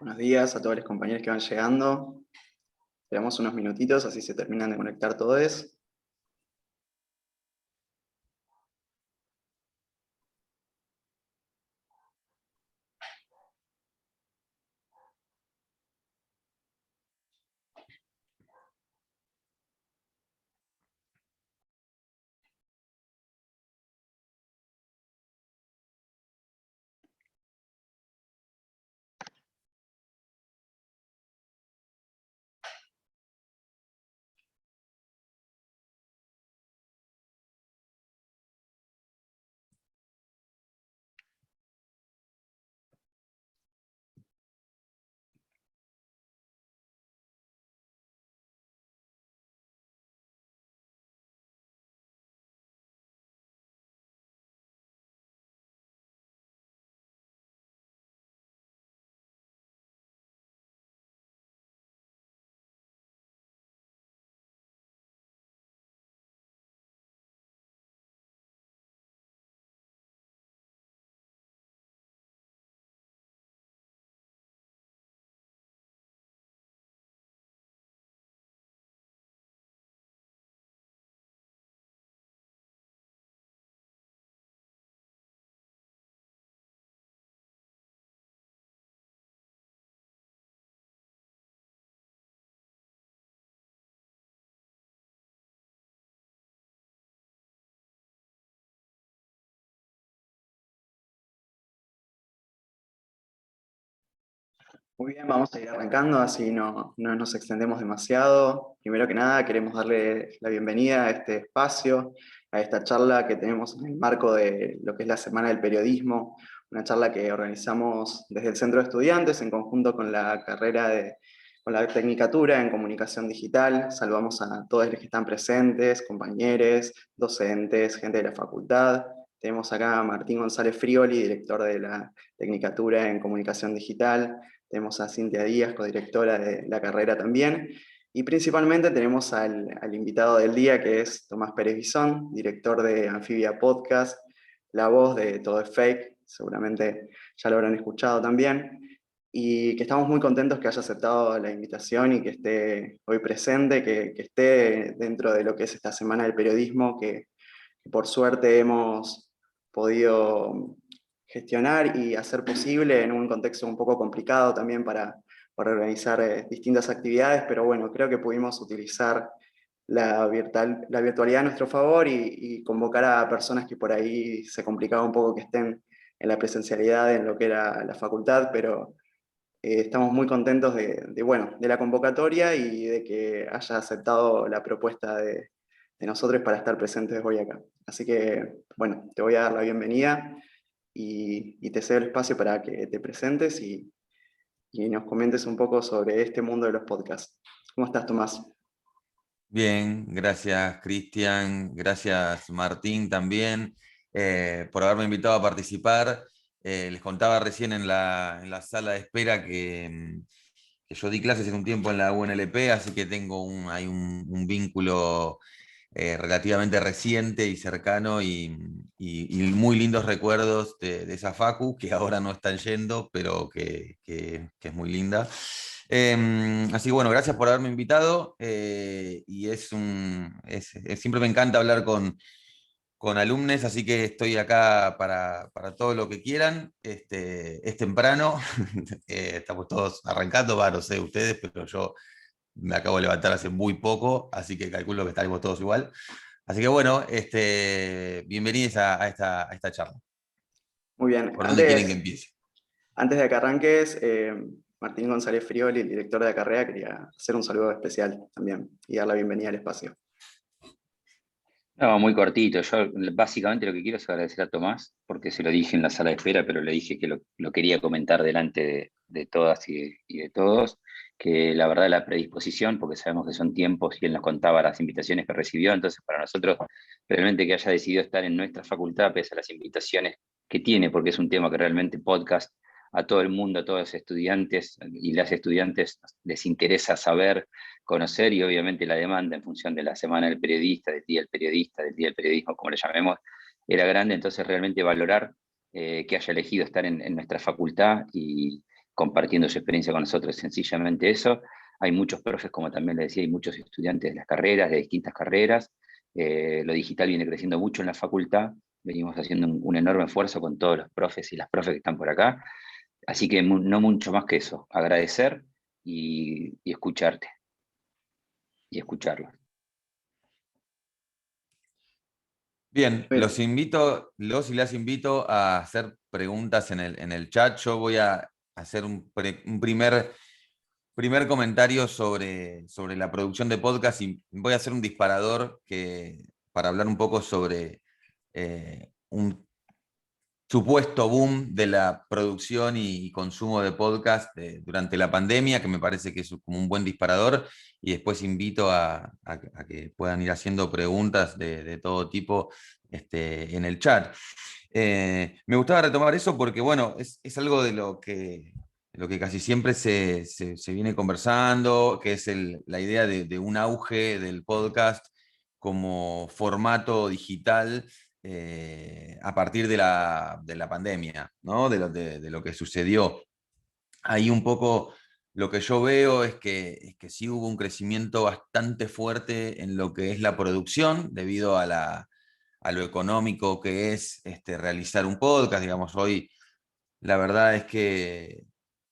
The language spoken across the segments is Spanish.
Buenos días a todos los compañeros que van llegando. Esperamos unos minutitos, así se terminan de conectar todos. Muy bien, vamos a ir arrancando, así no nos extendemos demasiado. Primero que nada, queremos darle la bienvenida a este espacio, a esta charla que tenemos en el marco de lo que es la Semana del Periodismo, una charla que organizamos desde el Centro de Estudiantes en conjunto con con la Tecnicatura en Comunicación Digital. Saludamos a todos los que están presentes, compañeros, docentes, gente de la facultad. Tenemos acá a Martín González Frioli, director de la Tecnicatura en Comunicación Digital. Tenemos a Cintia Díaz, codirectora de la carrera también, y principalmente tenemos al invitado del día, que es Tomás Pérez Bisón, director de Anfibia Podcast, la voz de Todo es Fake, seguramente ya lo habrán escuchado también, y que estamos muy contentos que haya aceptado la invitación y que esté hoy presente, que esté dentro de lo que es esta Semana del Periodismo, que por suerte hemos podido gestionar y hacer posible en un contexto un poco complicado también para organizar distintas actividades, pero bueno, creo que pudimos utilizar la virtualidad a nuestro favor y convocar a personas que por ahí se complicaba un poco que estén en la presencialidad en lo que era la facultad, pero estamos muy contentos bueno, de la convocatoria y de que haya aceptado la propuesta de nosotros para estar presentes hoy acá. Así que, bueno, te voy a dar la bienvenida y te cedo el espacio para que te presentes y nos comentes un poco sobre este mundo de los podcasts. ¿Cómo estás, Tomás? Bien, gracias Cristian, gracias Martín también por haberme invitado a participar. Les contaba recién en la sala de espera que yo di clases en un tiempo en la UNLP, así que tengo hay un vínculo relativamente reciente y cercano y muy lindos recuerdos de esa facu, que ahora no están yendo, pero que es muy linda. Así que bueno, gracias por haberme invitado y siempre me encanta hablar con alumnos, así que estoy acá para todo lo que quieran. Es temprano, estamos todos arrancando, no sé ustedes, pero yo me acabo de levantar hace muy poco, así que calculo que estaremos todos igual. Así que bueno, bienvenidos a esta charla. Muy bien. ¿Por dónde quieren que empiece? Antes de que arranques, Martín González Frioli, el director de la carrera, quería hacer un saludo especial también y dar la bienvenida al espacio. No, muy cortito. Yo básicamente lo que quiero es agradecer a Tomás, porque se lo dije en la sala de espera, pero le dije que lo quería comentar delante de todas y de todos, que la verdad la predisposición, porque sabemos que son tiempos y él nos contaba las invitaciones que recibió, entonces para nosotros realmente que haya decidido estar en nuestra facultad pese a las invitaciones que tiene, porque es un tema que realmente podcast a todo el mundo, a todos los estudiantes y las estudiantes les interesa saber, conocer, y obviamente la demanda en función de la Semana del Periodista, del Día del Periodista, del Día del Periodismo, como le llamemos, era grande. Entonces realmente valorar que haya elegido estar en nuestra facultad y compartiendo su experiencia con nosotros, sencillamente eso. Hay muchos profes, como también le decía, hay muchos estudiantes de las carreras, de distintas carreras. Lo digital viene creciendo mucho en la facultad, venimos haciendo un enorme esfuerzo con todos los profes y las profes que están por acá. Así que no mucho más que eso, agradecer y escucharte y escucharlo. Bien, Bueno, los y las invito a hacer preguntas en el chat. Yo voy a hacer un primer comentario sobre la producción de podcast y voy a hacer un disparador para hablar un poco sobre un supuesto boom de la producción y consumo de podcast durante la pandemia, que me parece que es como un buen disparador, y después invito a que puedan ir haciendo preguntas de todo tipo en el chat. Me gustaba retomar eso porque, bueno, es algo de lo que casi siempre se viene conversando, que es la idea de un auge del podcast como formato digital a partir de la pandemia, ¿no? De lo que sucedió. Ahí un poco lo que yo veo es que sí hubo un crecimiento bastante fuerte en lo que es la producción, debido a lo económico que es realizar un podcast. Digamos, hoy la verdad es que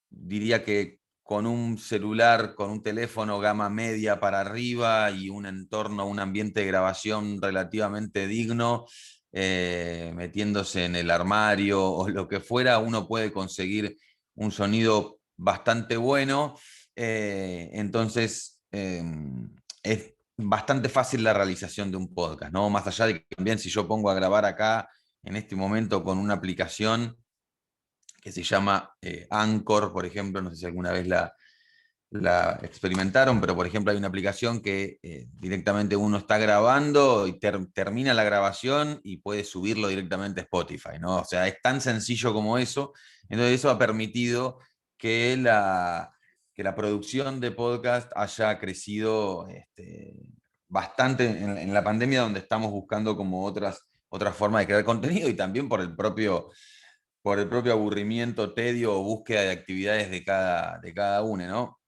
diría que con un celular, con un teléfono gama media para arriba y un entorno, un ambiente de grabación relativamente digno, metiéndose en el armario o lo que fuera, uno puede conseguir un sonido bastante bueno. Entonces, es bastante fácil la realización de un podcast, ¿no? Más allá de que también, si yo pongo a grabar acá en este momento con una aplicación que se llama Anchor, por ejemplo, no sé si alguna vez la experimentaron, pero por ejemplo hay una aplicación que directamente uno está grabando y termina la grabación y puede subirlo directamente a Spotify, ¿no? O sea, es tan sencillo como eso. Entonces eso ha permitido que la producción de podcast haya crecido bastante en la pandemia, donde estamos buscando como otras formas de crear contenido, y también por el propio aburrimiento, tedio o búsqueda de actividades de cada uno, ¿no?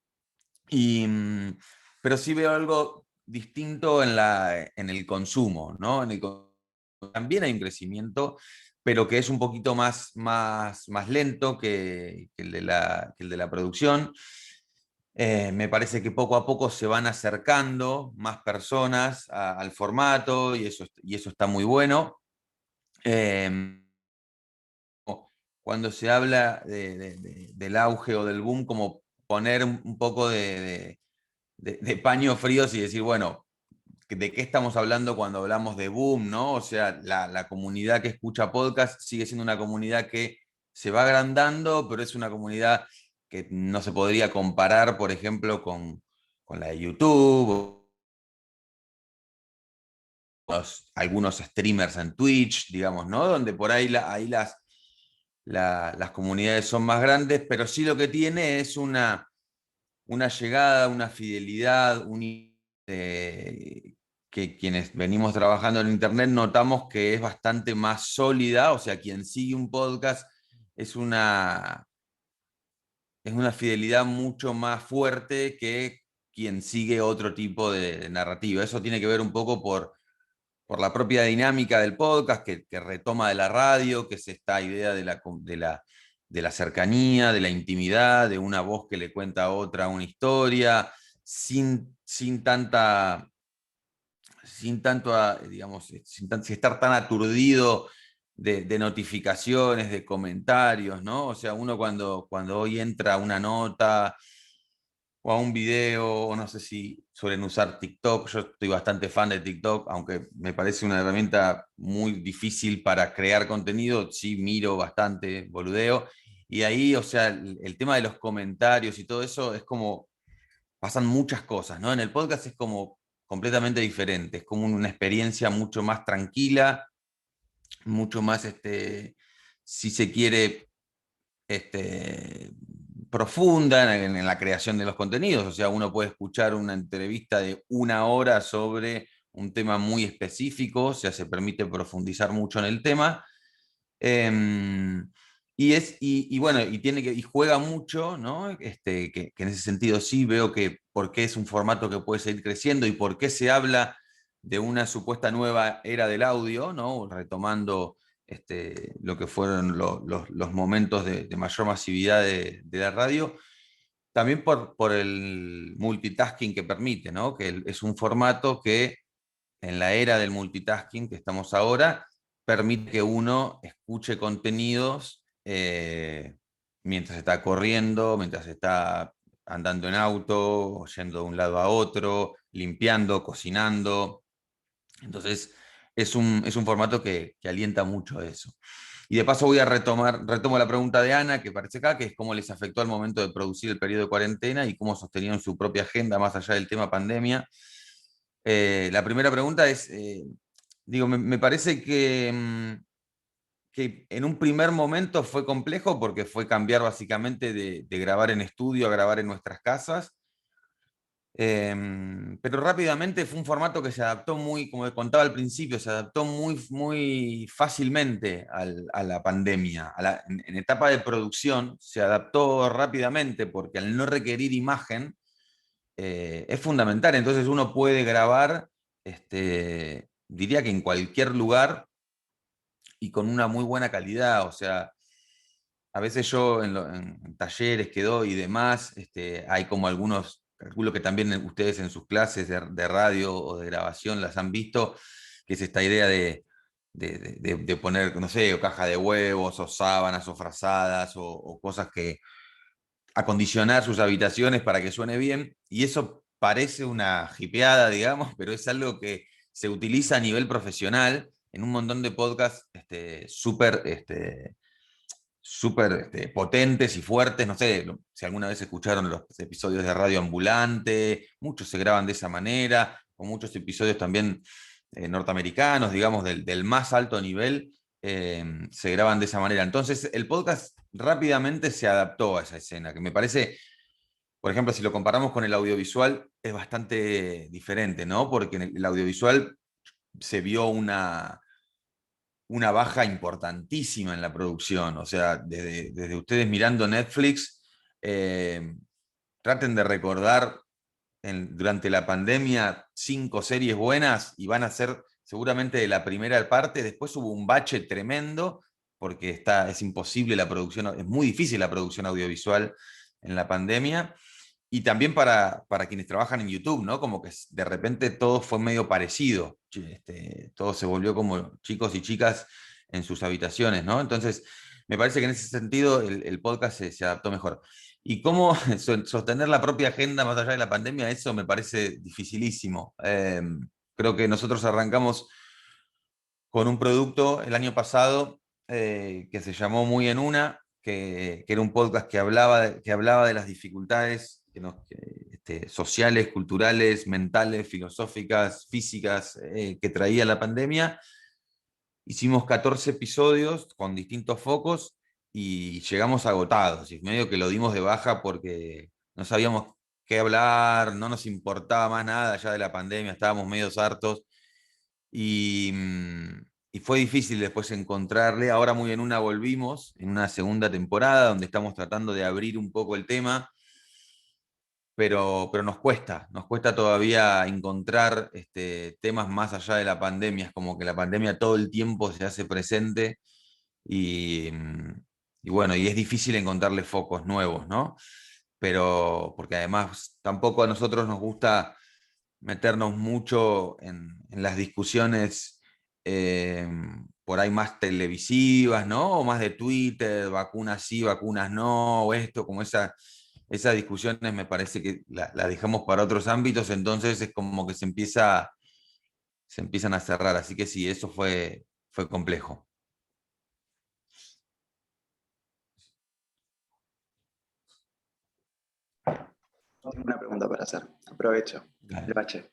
Pero sí veo algo distinto en el consumo, ¿no? También hay un crecimiento, pero que es un poquito más lento que el de la producción. Me parece que poco a poco se van acercando más personas al formato, y eso está muy bueno. Eh, Cuando se habla del auge o del boom, como poner un poco de paños fríos y decir, bueno, ¿de qué estamos hablando cuando hablamos de boom, no? O sea, la comunidad que escucha podcast sigue siendo una comunidad que se va agrandando, pero es una comunidad que no se podría comparar, por ejemplo, con la de YouTube, o algunos streamers en Twitch, digamos, ¿no? Donde por ahí las comunidades son más grandes, pero sí lo que tiene es una llegada, una fidelidad, que quienes venimos trabajando en Internet notamos que es bastante más sólida. O sea, quien sigue un podcast es una fidelidad mucho más fuerte que quien sigue otro tipo de narrativa. Eso tiene que ver un poco por la propia dinámica del podcast, que retoma de la radio, que es esta idea de la cercanía, de la intimidad, de una voz que le cuenta a otra una historia, sin digamos, sin estar tan aturdido de notificaciones, de comentarios, ¿no? O sea, uno cuando hoy entra a una nota o a un video, o no sé si suelen usar TikTok. Yo estoy bastante fan de TikTok, aunque me parece una herramienta muy difícil para crear contenido. Sí, miro bastante, boludeo. Y ahí, o sea, el tema de los comentarios y todo eso es como, pasan muchas cosas, ¿no? En el podcast es como completamente diferente, es como una experiencia mucho más tranquila, mucho más, si se quiere, este, profunda en la creación de los contenidos. O sea, uno puede escuchar una entrevista de 1 hora sobre un tema muy específico, o sea, se permite profundizar mucho en el tema. Bueno, y juega mucho, ¿no? Que en ese sentido sí veo que por qué es un formato que puede seguir creciendo y por qué se habla de una supuesta nueva era del audio, ¿no? Retomando lo que fueron los momentos de mayor masividad de la radio, también por el multitasking que permite, ¿no? Que es un formato que en la era del multitasking que estamos ahora, permite que uno escuche contenidos mientras está corriendo, mientras está andando en auto, yendo de un lado a otro, limpiando, cocinando. Entonces, es un formato que alienta mucho eso. Y de paso retomo la pregunta de Ana, que aparece acá, que es cómo les afectó al momento de producir el periodo de cuarentena y cómo sostenían su propia agenda más allá del tema pandemia. La primera pregunta es, digo, me parece que en un primer momento fue complejo porque fue cambiar básicamente de grabar en estudio a grabar en nuestras casas. Pero rápidamente fue un formato que se adaptó muy, como contaba al principio, se adaptó muy, muy fácilmente a la pandemia. En etapa de producción se adaptó rápidamente porque al no requerir imagen, es fundamental. Entonces uno puede grabar, diría que en cualquier lugar y con una muy buena calidad. O sea, a veces yo en talleres que doy y demás, hay como algunos, calculo que también ustedes en sus clases de radio o de grabación las han visto, que es esta idea de poner, no sé, o caja de huevos, o sábanas, o frazadas, o cosas que acondicionar sus habitaciones para que suene bien, y eso parece una jipeada, digamos, pero es algo que se utiliza a nivel profesional en un montón de podcasts súper potentes y fuertes. No sé si alguna vez escucharon los episodios de Radio Ambulante, muchos se graban de esa manera, o muchos episodios también norteamericanos, digamos, del más alto nivel, se graban de esa manera. Entonces, el podcast rápidamente se adaptó a esa escena, que me parece, por ejemplo, si lo comparamos con el audiovisual, es bastante diferente, ¿no? Porque en el audiovisual se vio una baja importantísima en la producción. O sea, desde ustedes mirando Netflix, eh, traten de recordar durante la pandemia 5 series buenas y van a ser seguramente de la primera parte. Después hubo un bache tremendo porque es imposible la producción, es muy difícil la producción audiovisual en la pandemia. Y también para quienes trabajan en YouTube, ¿no? Como que de repente todo fue medio parecido. Todo se volvió como chicos y chicas en sus habitaciones, ¿no? Entonces, me parece que en ese sentido el podcast se adaptó mejor. Y cómo sostener la propia agenda más allá de la pandemia, eso me parece dificilísimo. Creo que nosotros arrancamos con un producto el año pasado que se llamó Muy en Una, que era un podcast que hablaba de las dificultades sociales, culturales, mentales, filosóficas, físicas que traía la pandemia. Hicimos 14 episodios con distintos focos y llegamos agotados, y medio que lo dimos de baja porque no sabíamos qué hablar, no nos importaba más nada ya de la pandemia, estábamos medio hartos. Y fue difícil después encontrarle. Ahora Muy en Una volvimos en una segunda temporada donde estamos tratando de abrir un poco el tema, pero nos cuesta todavía encontrar temas más allá de la pandemia. Es como que la pandemia todo el tiempo se hace presente y, y bueno, y es difícil encontrarle focos nuevos, ¿no? Pero porque además tampoco a nosotros nos gusta meternos mucho en las discusiones eh, por ahí más televisivas, ¿no? O más de Twitter, vacunas sí, vacunas no, o esto, como esas discusiones me parece que la dejamos para otros ámbitos. Entonces es como que se empiezan a cerrar. Así que sí, eso fue complejo. Tengo una pregunta para hacer. Aprovecho el Dale. bache.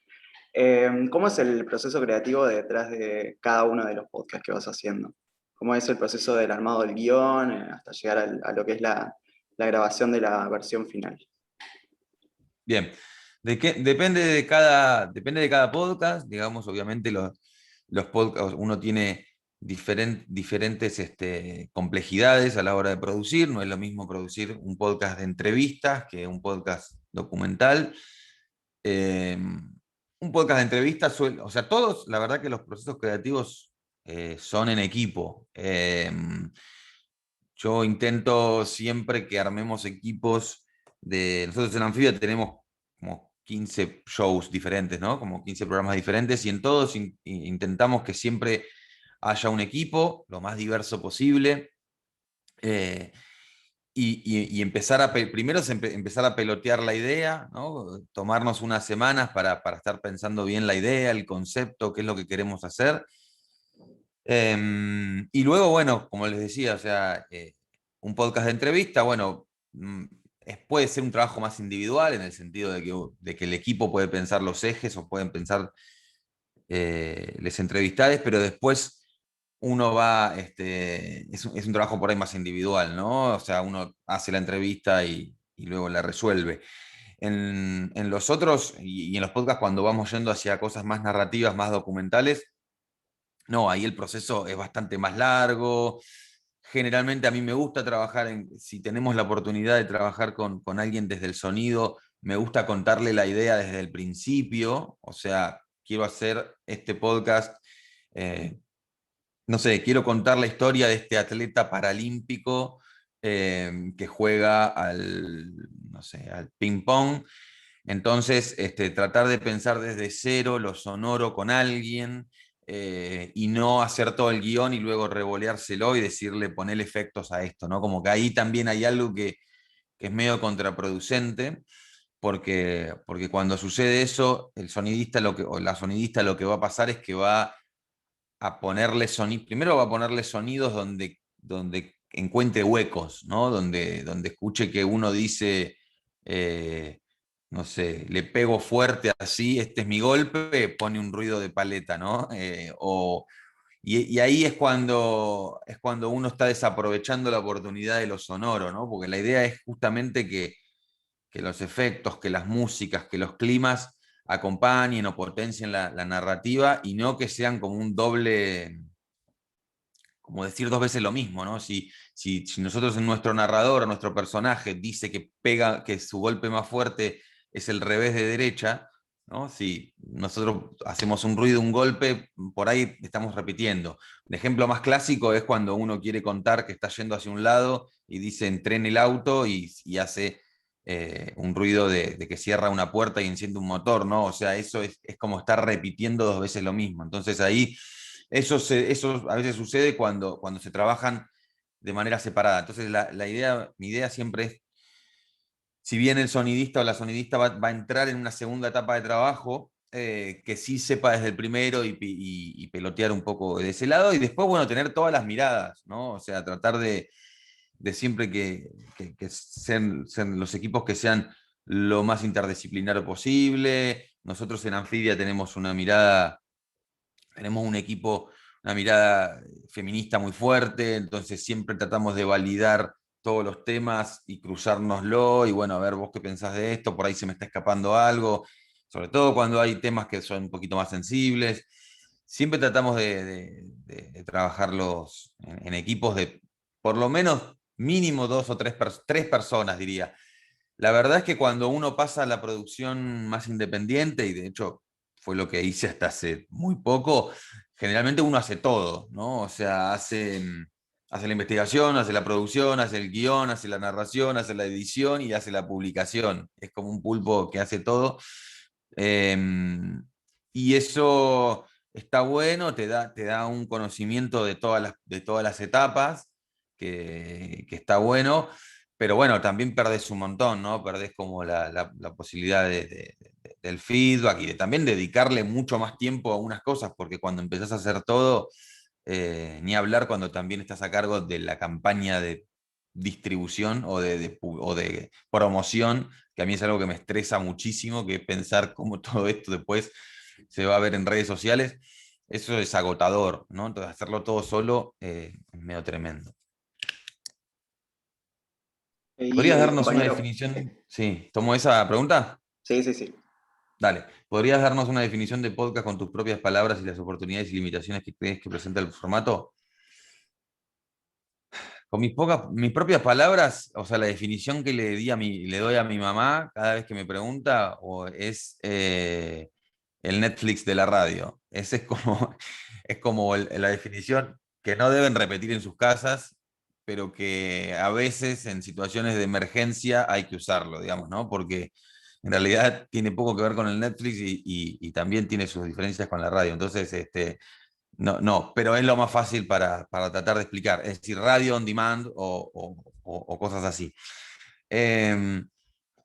¿Cómo es el proceso creativo detrás de cada uno de los podcasts que vas haciendo? ¿Cómo es el proceso del armado del guión hasta llegar a lo que es la grabación de la versión final? Bien. Depende de cada podcast. Digamos, obviamente los podcasts, uno tiene diferentes complejidades a la hora de producir. No es lo mismo producir un podcast de entrevistas que un podcast documental. Un podcast de entrevistas, o sea, todos, la verdad que los procesos creativos son en equipo. Yo intento siempre que armemos equipos nosotros en Anfibia tenemos como 15 shows diferentes, ¿no? Como 15 programas diferentes, y en todos intentamos que siempre haya un equipo lo más diverso posible. Y empezar primero es empezar a pelotear la idea, ¿no? Tomarnos unas semanas para estar pensando bien la idea, el concepto, qué es lo que queremos hacer. Y luego, bueno, como les decía, o sea, un podcast de entrevista, bueno, puede ser un trabajo más individual en el sentido de que el equipo puede pensar los ejes o pueden pensar les entrevistades, pero después uno va, es un trabajo por ahí más individual, ¿no? O sea, uno hace la entrevista y luego la resuelve. En los otros, y en los podcasts, cuando vamos yendo hacia cosas más narrativas, más documentales, no, ahí el proceso es bastante más largo. Generalmente a mí me gusta trabajar si tenemos la oportunidad de trabajar con alguien desde el sonido, me gusta contarle la idea desde el principio. O sea, quiero hacer este podcast, no sé, quiero contar la historia de este atleta paralímpico que juega no sé, al ping pong. Entonces, tratar de pensar desde cero lo sonoro con alguien, y no hacer todo el guión y luego revoleárselo y decirle, poner efectos a esto, ¿no? Como que ahí también hay algo que es medio contraproducente, porque cuando sucede eso, el sonidista o la sonidista lo que va a pasar es que va a ponerle sonido, primero va a ponerle sonidos donde encuentre huecos, ¿no? Donde escuche que uno dice, no sé, le pego fuerte así, este es mi golpe, pone un ruido de paleta, ¿no? Y ahí es cuando uno está desaprovechando la oportunidad de lo sonoro, ¿no? Porque la idea es justamente que los efectos, que las músicas, que los climas acompañen o potencien la narrativa, y no que sean como un doble, como decir dos veces lo mismo, ¿no? Si nosotros en nuestro narrador, nuestro personaje, dice que pega, que su golpe más fuerte es el revés de derecha, ¿no? Si nosotros hacemos un ruido, un golpe, por ahí estamos repitiendo. El ejemplo más clásico es cuando uno quiere contar que está yendo hacia un lado y dice entré en el auto y hace un ruido de que cierra una puerta y enciende un motor, ¿no? O sea, eso es como estar repitiendo dos veces lo mismo. Entonces ahí eso a veces sucede cuando se trabajan de manera separada. Entonces mi idea siempre es, si bien el sonidista o la sonidista va a entrar en una segunda etapa de trabajo, que sí sepa desde el primero y pelotear un poco de ese lado, y después, bueno, tener todas las miradas, ¿no? O sea, tratar de siempre que sean los equipos que sean lo más interdisciplinario posible. Nosotros en Anfibia tenemos tenemos un equipo, una mirada feminista muy fuerte, entonces siempre tratamos de validar todos los temas y cruzárnoslo, y bueno, a ver, vos qué pensás de esto, por ahí se me está escapando algo, sobre todo cuando hay temas que son un poquito más sensibles. Siempre tratamos de trabajarlos en equipos de por lo menos mínimo dos o tres personas, diría. La verdad es que cuando uno pasa a la producción más independiente, y de hecho fue lo que hice hasta hace muy poco, generalmente uno hace todo, ¿no? O sea, hace la investigación, hace la producción, hace el guión, hace la narración, hace la edición y hace la publicación. Es como un pulpo que hace todo. Y eso está bueno, te da un conocimiento de todas las etapas, que está bueno. Pero bueno, también perdés un montón, ¿no? Perdés como la posibilidad del feedback y de también dedicarle mucho más tiempo a unas cosas, porque cuando empezás a hacer todo, ni hablar cuando también estás a cargo de la campaña de distribución o de promoción, que a mí es algo que me estresa muchísimo, que es pensar cómo todo esto después se va a ver en redes sociales. Eso es agotador, ¿no? Entonces hacerlo todo solo es medio tremendo. Y ¿Podrías darnos una compañero, definición? Sí, ¿tomo esa pregunta? sí, sí, sí. Dale. ¿Podrías darnos una definición de podcast con tus propias palabras y las oportunidades y limitaciones que crees que presenta el formato? con mis propias palabras, o sea, la definición que le doy a mi mamá cada vez que me pregunta es el Netflix de la radio. Ese es como, es como la definición que no deben repetir en sus casas, pero que a veces en situaciones de emergencia hay que usarlo, digamos, ¿no? Porque en realidad tiene poco que ver con el Netflix y también tiene sus diferencias con la radio. Entonces, no, no, pero es lo más fácil para tratar de explicar. Es decir, radio on demand o cosas así. Eh,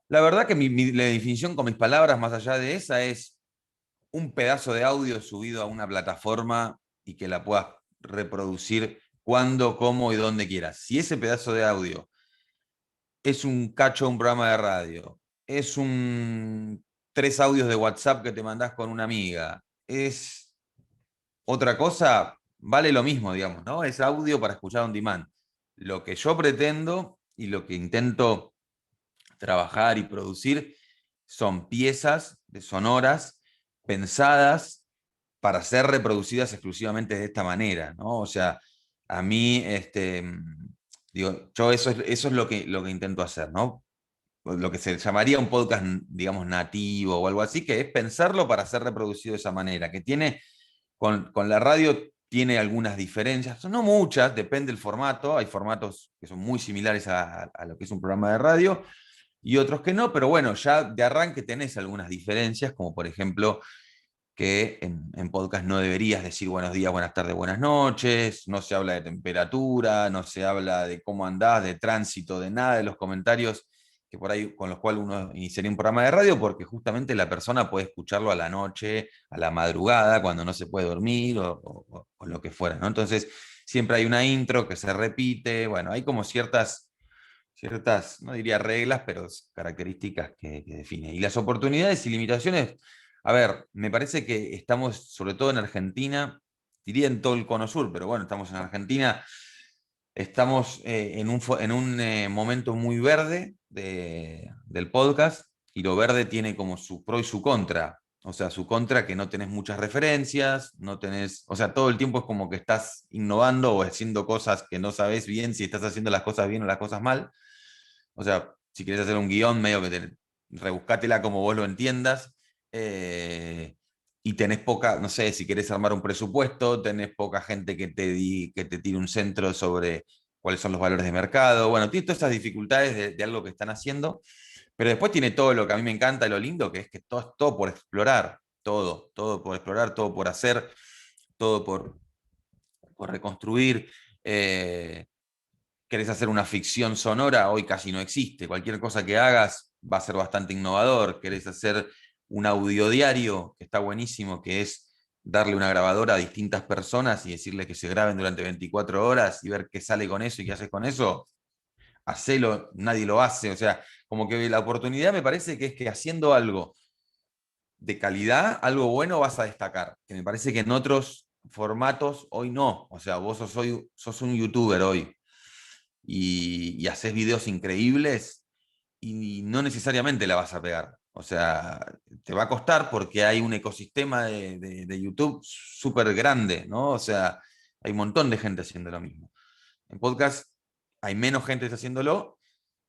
la verdad que la definición con mis palabras, más allá de esa, es un pedazo de audio subido a una plataforma y que la puedas reproducir cuando, cómo y donde quieras. Si ese pedazo de audio es un cacho de un programa de radio, es tres audios de WhatsApp que te mandás con una amiga, es otra cosa, vale lo mismo, digamos, ¿no? Es audio para escuchar on demand. Lo que yo pretendo y lo que intento trabajar y producir son piezas de sonoras pensadas para ser reproducidas exclusivamente de esta manera, ¿no? O sea, a mí, digo, yo eso es lo que intento hacer, ¿no? Lo que se llamaría un podcast, digamos, nativo o algo así, que es pensarlo para ser reproducido de esa manera, que tiene, con la radio tiene algunas diferencias, no muchas, depende del formato, hay formatos que son muy similares a lo que es un programa de radio, y otros que no, pero bueno, ya de arranque tenés algunas diferencias, como por ejemplo que en podcast no deberías decir buenos días, buenas tardes, buenas noches, no se habla de temperatura, no se habla de cómo andás, de tránsito, de nada de los comentarios que por ahí con los cuales uno iniciaría un programa de radio, porque justamente la persona puede escucharlo a la noche, a la madrugada, cuando no se puede dormir o lo que fuera, ¿no? Entonces, siempre hay una intro que se repite, bueno, hay como ciertas, no diría reglas, pero características que define. Y las oportunidades y limitaciones, a ver, me parece que estamos, sobre todo en Argentina, diría en todo el cono sur, pero bueno, estamos en Argentina, estamos en un momento muy verde del podcast, y lo verde tiene como su pro y su contra. O sea, su contra que no tenés muchas referencias, no tenés, o sea, todo el tiempo es como que estás innovando o haciendo cosas que no sabes bien si estás haciendo las cosas bien o las cosas mal. O sea, si querés hacer un guión, medio que rebuscátela como vos lo entiendas. eh, y tenés poca, no sé, si querés armar un presupuesto, tenés poca gente que te tire un centro sobre cuáles son los valores de mercado. Bueno, tiene todas esas dificultades de algo que están haciendo, pero después tiene todo lo que a mí me encanta, lo lindo, que es que todo es todo por explorar, todo por explorar, todo por hacer, todo por reconstruir. Eh, querés hacer una ficción sonora, hoy casi no existe. Cualquier cosa que hagas va a ser bastante innovador. Querés hacer un audiodiario, que está buenísimo, que es darle una grabadora a distintas personas y decirles que se graben durante 24 horas y ver qué sale con eso y qué haces con eso. Hacelo, nadie lo hace. O sea, como que la oportunidad me parece que es que haciendo algo de calidad, algo bueno, vas a destacar. Que me parece que en otros formatos hoy no. O sea, vos sos un youtuber hoy y haces videos increíbles y no necesariamente la vas a pegar. O sea, te va a costar porque hay un ecosistema de YouTube súper grande, ¿no? O sea, hay un montón de gente haciendo lo mismo. En podcast hay menos gente haciéndolo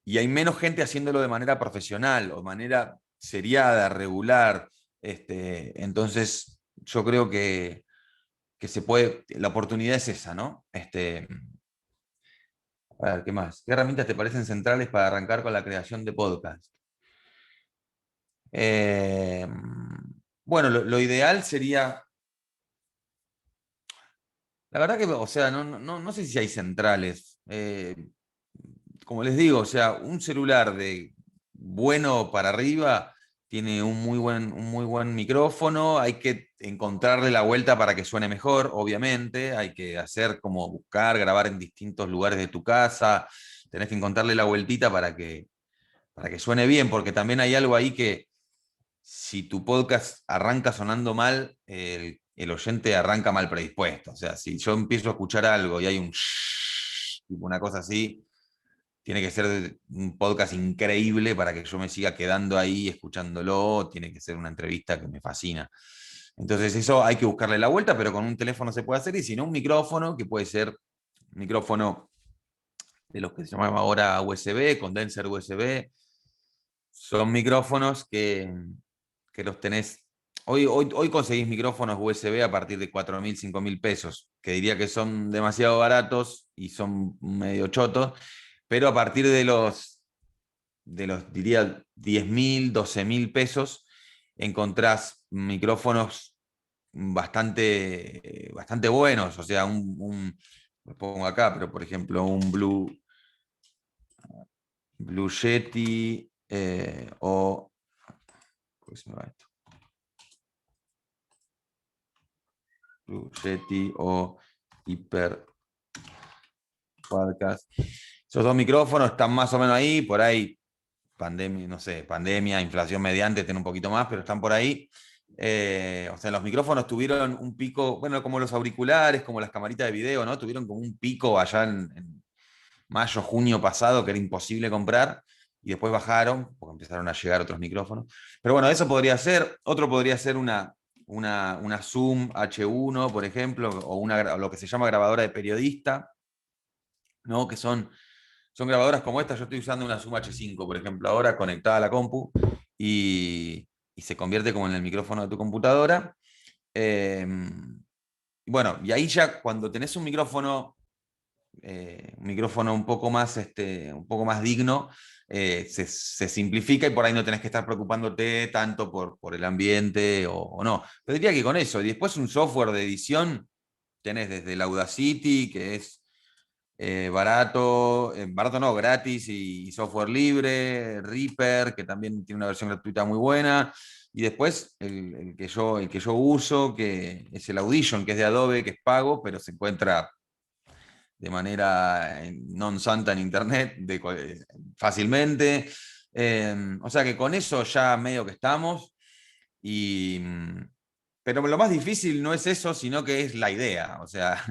y hay menos gente haciéndolo de manera profesional o manera seriada, regular. Entonces, yo creo que se puede, la oportunidad es esa, ¿no? A ver, ¿qué más? ¿Qué herramientas te parecen centrales para arrancar con la creación de podcast? Eh, bueno, lo ideal sería, la verdad que, o sea, no sé si hay centrales. Como les digo, o sea, un celular de bueno para arriba tiene un muy buen micrófono, hay que encontrarle la vuelta para que suene mejor, obviamente, hay que hacer como buscar, grabar en distintos lugares de tu casa, tenés que encontrarle la vueltita para que suene bien, porque también hay algo ahí que si tu podcast arranca sonando mal, el oyente arranca mal predispuesto. O sea, si yo empiezo a escuchar algo y hay un shhh, tipo una cosa así, tiene que ser un podcast increíble para que yo me siga quedando ahí escuchándolo, tiene que ser una entrevista que me fascina. Entonces eso hay que buscarle la vuelta, pero con un teléfono se puede hacer, y si no, un micrófono, que puede ser un micrófono de los que se llaman ahora USB, condenser USB. Son micrófonos que los tenés. Hoy conseguís micrófonos USB a partir de 4.000, 5.000 pesos, que diría que son demasiado baratos y son medio chotos, pero a partir de los diría, 10.000, 12.000 pesos, encontrás micrófonos bastante buenos. O sea, lo pongo acá, pero por ejemplo, un Blue Yeti o... ¿cómo se me va esto? Blue Yeti o Hyper Podcast. Esos dos micrófonos están más o menos ahí, por ahí, pandemia, no sé, pandemia, inflación mediante, tienen un poquito más, pero están por ahí. O sea, los micrófonos tuvieron un pico, bueno, como los auriculares, como las camaritas de video, ¿no? Tuvieron como un pico allá en mayo, junio pasado, que era imposible comprar, y después bajaron, porque empezaron a llegar otros micrófonos. Pero bueno, eso podría ser. Otro podría ser una Zoom H1, por ejemplo, o lo que se llama grabadora de periodista, ¿no? Que son grabadoras como esta. Yo estoy usando una Zoom H5, por ejemplo, ahora conectada a la compu, y se convierte como en el micrófono de tu computadora. Bueno, y ahí ya cuando tenés un micrófono un poco más digno, se simplifica, y por ahí no tenés que estar preocupándote tanto por el ambiente o no. Pero diría que con eso, y después un software de edición, tenés desde el Audacity, que es barato no, gratis y software libre, Reaper, que también tiene una versión gratuita muy buena, y después el que yo uso, que es el Audition, que es de Adobe, que es pago, pero se encuentra de manera non santa en internet fácilmente. O sea que con eso ya medio que estamos. Y, pero lo más difícil no es eso, sino que es la idea. O sea,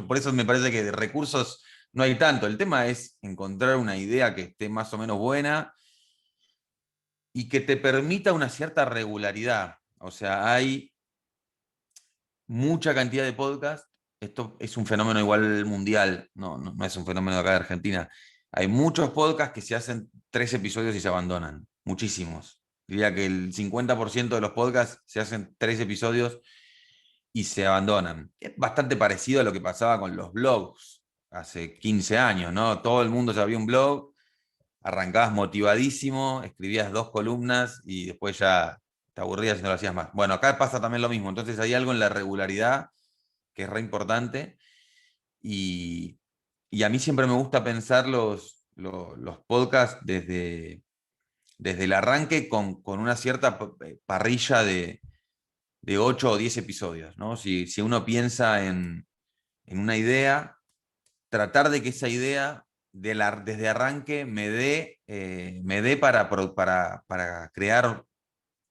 por eso me parece que de recursos no hay tanto. El tema es encontrar una idea que esté más o menos buena y que te permita una cierta regularidad. O sea, hay mucha cantidad de podcasts. Esto es un fenómeno igual mundial, no es un fenómeno de acá de Argentina. Hay muchos podcasts que se hacen 3 episodios y se abandonan, muchísimos. Diría que el 50% de los podcasts se hacen 3 episodios y se abandonan. Es bastante parecido a lo que pasaba con los blogs hace 15 años, ¿no? Todo el mundo se abría un blog, arrancabas motivadísimo, escribías 2 columnas y después ya te aburrías y no lo hacías más. Bueno, acá pasa también lo mismo. Entonces hay algo en la regularidad que es re importante, y, y a mí siempre me gusta pensar los podcasts desde el arranque con una cierta parrilla de 8 o 10 episodios, ¿no? Si uno piensa en una idea, tratar de que esa idea desde arranque me dé para crear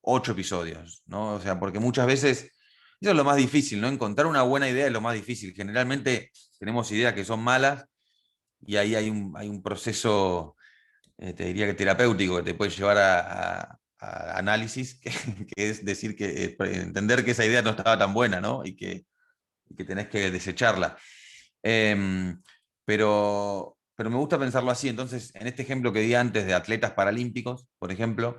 8 episodios, ¿no? O sea, porque muchas veces eso es lo más difícil, ¿no? Encontrar una buena idea es lo más difícil. Generalmente tenemos ideas que son malas, y ahí hay un proceso, te diría que terapéutico, que te puede llevar a análisis, que es decir, entender que esa idea no estaba tan buena, ¿no? Y que tenés que desecharla. Pero me gusta pensarlo así. Entonces, en este ejemplo que di antes de atletas paralímpicos, por ejemplo,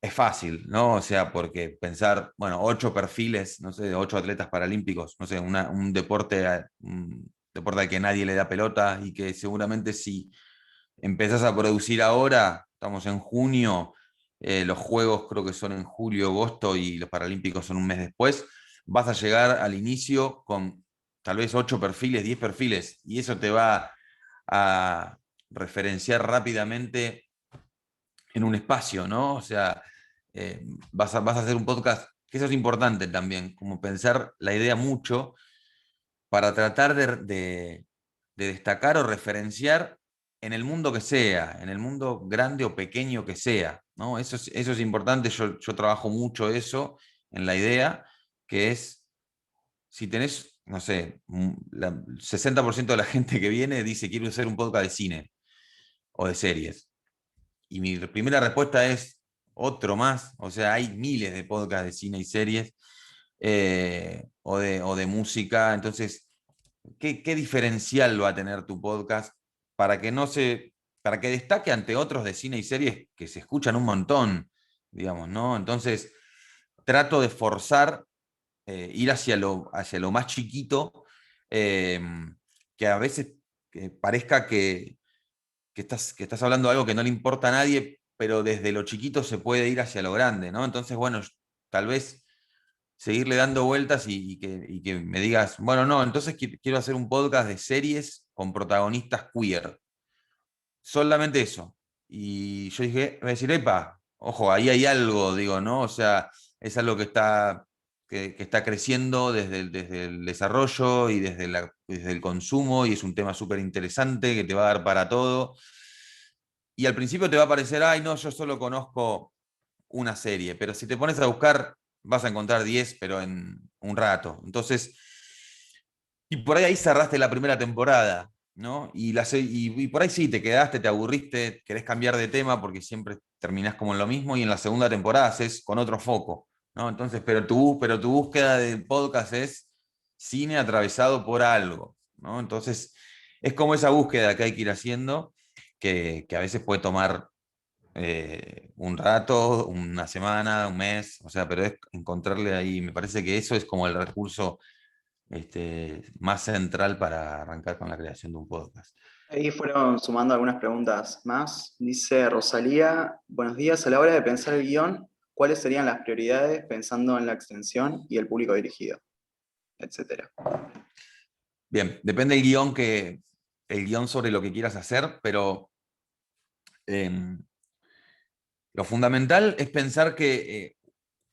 es fácil, ¿no? O sea, porque pensar, bueno, 8 perfiles, no sé, 8 atletas paralímpicos, no sé, un deporte al que nadie le da pelota, y que seguramente si empezás a producir ahora, estamos en junio, los Juegos creo que son en julio, agosto, y los Paralímpicos son un mes después, vas a llegar al inicio con tal vez 8 perfiles, 10 perfiles, y eso te va a referenciar rápidamente en un espacio, ¿no? O sea, vas a hacer un podcast, que eso es importante también, como pensar la idea mucho para tratar de destacar o referenciar en el mundo que sea, en el mundo grande o pequeño que sea, ¿no? Eso es importante. Yo trabajo mucho eso en la idea, que es, si tenés, no sé, el 60% de la gente que viene dice quiero hacer un podcast de cine o de series. Y mi primera respuesta es otro más. O sea, hay miles de podcasts de cine y series, o de música. Entonces, ¿qué diferencial va a tener tu podcast para que para que destaque ante otros de cine y series que se escuchan un montón, digamos, ¿no? Entonces, trato de forzar, ir hacia lo más chiquito, eh, que a veces parezca que estás hablando de algo que no le importa a nadie, pero desde lo chiquito se puede ir hacia lo grande, ¿no? Entonces, bueno, tal vez seguirle dando vueltas y que me digas, bueno, no, entonces quiero hacer un podcast de series con protagonistas queer. Solamente eso. Y yo dije, voy a decir, epa, ojo, ahí hay algo, digo, ¿no? O sea, es algo que está creciendo desde el desarrollo y desde el consumo, y es un tema súper interesante que te va a dar para todo. Y al principio te va a parecer, ay, no, yo solo conozco una serie, pero si te pones a buscar, vas a encontrar 10, pero en un rato. Entonces, y por ahí cerraste la primera temporada, ¿no? Y por ahí sí, te quedaste, te aburriste, querés cambiar de tema porque siempre terminás como en lo mismo, y en la segunda temporada haces con otro foco, ¿no? Entonces, pero tu búsqueda del podcast es cine atravesado por algo, ¿no? Entonces, es como esa búsqueda que hay que ir haciendo, que a veces puede tomar un rato, una semana, un mes, o sea, pero es encontrarle ahí, me parece que eso es como el recurso más central para arrancar con la creación de un podcast. Ahí fueron sumando algunas preguntas más. Dice Rosalía, buenos días, a la hora de pensar el guión, ¿cuáles serían las prioridades pensando en la extensión y el público dirigido? Etcétera. Bien, depende el guión sobre lo que quieras hacer, pero eh, lo fundamental es pensar que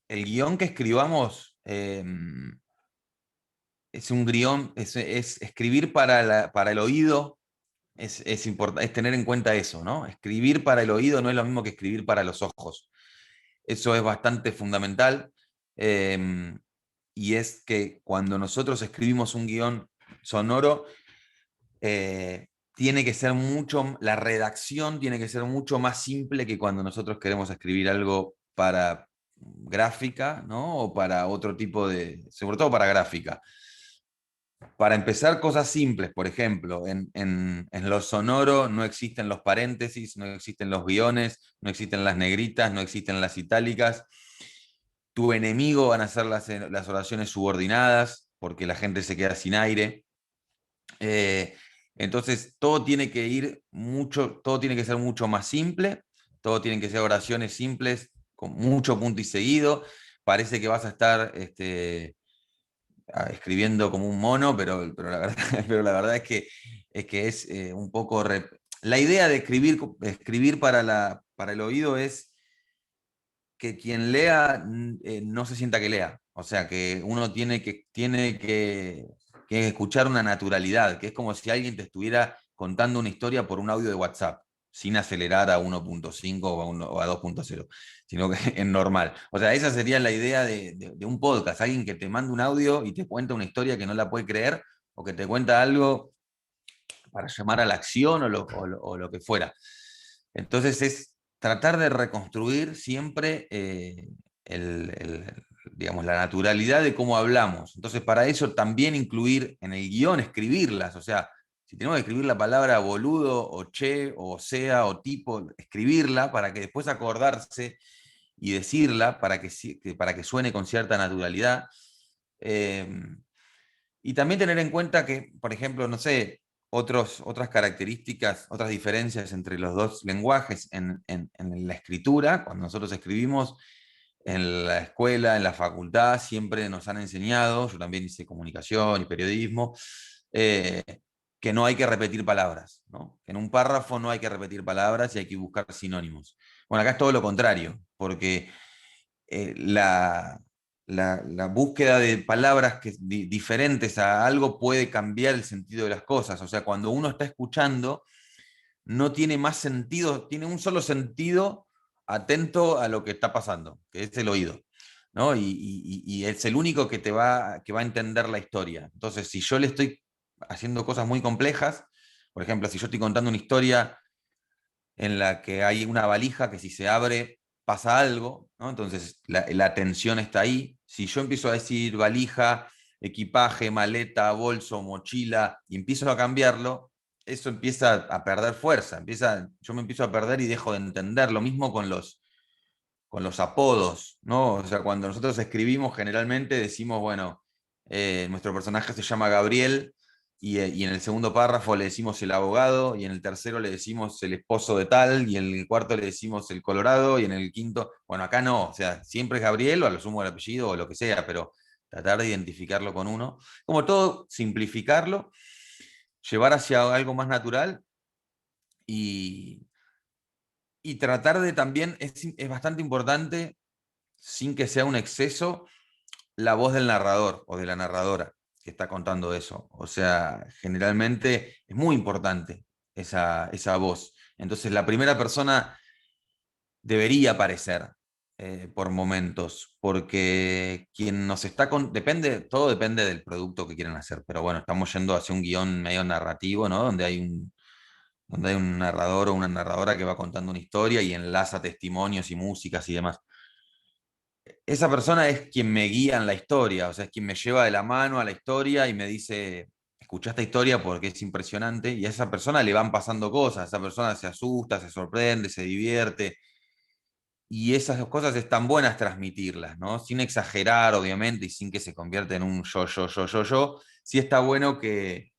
el guión que escribamos es un guión, es escribir para el oído, es tener en cuenta eso, ¿no? Escribir para el oído no es lo mismo que escribir para los ojos. Eso es bastante fundamental. eh, y es que cuando nosotros escribimos un guión sonoro, tiene que ser la redacción tiene que ser mucho más simple que cuando nosotros queremos escribir algo para gráfica, ¿no? O para otro tipo sobre todo para gráfica. Para empezar, cosas simples, por ejemplo, en lo sonoro no existen los paréntesis, no existen los guiones, no existen las negritas, no existen las itálicas. Tu enemigo van a ser las oraciones subordinadas, porque la gente se queda sin aire. Eh, entonces, todo tiene que ser mucho más simple, todo tienen que ser oraciones simples, con mucho punto y seguido. Parece que vas a estar escribiendo como un mono, pero la verdad, pero la verdad es un poco... La idea de escribir para el oído es que quien lea no se sienta que lea. O sea, que uno tiene que escuchar una naturalidad, que es como si alguien te estuviera contando una historia por un audio de WhatsApp, sin acelerar a 1.5 o a 2.0, sino que en normal. O sea, esa sería la idea de un podcast, alguien que te manda un audio y te cuenta una historia que no la puede creer, o que te cuenta algo para llamar a la acción o lo que fuera. Entonces es tratar de reconstruir siempre digamos, la naturalidad de cómo hablamos. Entonces, para eso también incluir en el guión, escribirlas. O sea, si tenemos que escribir la palabra boludo, o che, o sea, o tipo, escribirla para que después acordarse y decirla para que suene con cierta naturalidad. Eh, y también tener en cuenta que, por ejemplo, no sé, otras características, otras diferencias entre los dos lenguajes en la escritura. Cuando nosotros escribimos en la escuela, en la facultad, siempre nos han enseñado, yo también hice comunicación y periodismo, eh, que no hay que repetir palabras, ¿no? Que en un párrafo no hay que repetir palabras y hay que buscar sinónimos. Bueno, acá es todo lo contrario, porque la búsqueda de palabras diferentes a algo puede cambiar el sentido de las cosas. O sea, cuando uno está escuchando, no tiene más sentido, tiene un solo sentido atento a lo que está pasando, que es el oído, ¿no? Y es el único que va a entender la historia. Entonces, si yo le estoy haciendo cosas muy complejas, por ejemplo, si yo estoy contando una historia en la que hay una valija que si se abre pasa algo, ¿no? Entonces la tensión está ahí. Si yo empiezo a decir valija, equipaje, maleta, bolso, mochila, y empiezo a cambiarlo, eso empieza a perder fuerza, yo me empiezo a perder y dejo de entender. Lo mismo con los apodos, ¿no? O sea, cuando nosotros escribimos, generalmente decimos, bueno, nuestro personaje se llama Gabriel, y en el segundo párrafo le decimos el abogado, y en el tercero le decimos el esposo de tal, y en el cuarto le decimos el Colorado, y en el quinto, bueno, acá no, o sea, siempre es Gabriel, o a lo sumo el apellido, o lo que sea, pero tratar de identificarlo con uno. Como todo, simplificarlo, llevar hacia algo más natural, y, y tratar de también, es bastante importante, sin que sea un exceso, la voz del narrador o de la narradora que está contando eso. O sea, generalmente es muy importante esa voz. Entonces, la primera persona debería aparecer por momentos, porque quien nos está todo depende del producto que quieran hacer, pero bueno, estamos yendo hacia un guión medio narrativo, ¿no? Donde hay un narrador o una narradora que va contando una historia y enlaza testimonios y músicas y demás. Esa persona es quien me guía en la historia, o sea, es quien me lleva de la mano a la historia y me dice, escucha esta historia porque es impresionante, y a esa persona le van pasando cosas, esa persona se asusta, se sorprende, se divierte, y esas cosas están buenas transmitirlas, ¿no? Sin exagerar, obviamente, y sin que se convierta en un yo. Sí está bueno que